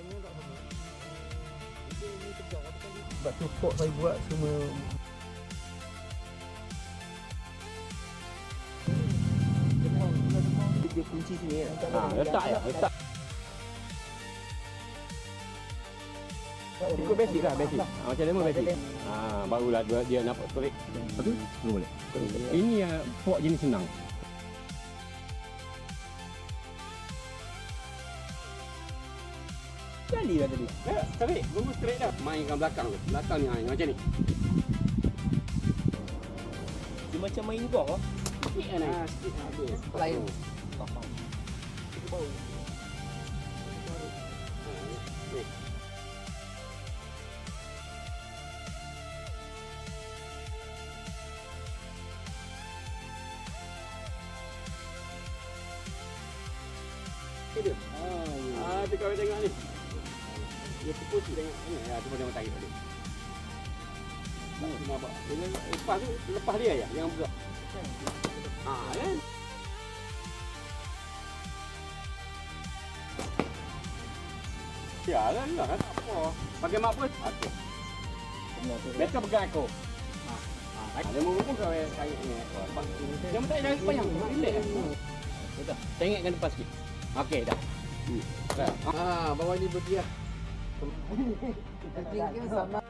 Panjangnya tak sama. Ini tegak kan. Sebab tu pok saya buat semua. Dia kunci sini ya. Letak ya, letak. Ikut basic lah, basic. Macam lemon basic. Barulah dia nampak pelik. Tapi belum boleh. Ini yang pok jenis senang. Kali lah tadi. Straight, baru straight dah. Mainkan belakang tu. Belakang ni macam ni. Dia macam main golf ah. Sikit kan naik. Sikit habis. Lain. Faham. Itu bau. Ni. Dia. Tu kau tengok ni. Dia pupus tengok ni. Cuma tengok tarik tadi. Nampak. Bila lepas dia ya yang buka. Kan. Ya lah tak apa. Pakai mak pun. Okey. Betul pegang aku. Dia mau pun kau tarik ni. Dia tak jangan panjang. Relax. Betul. Tengokkan depan sikit. Okey dah. Bawah ni berdiah. Sama.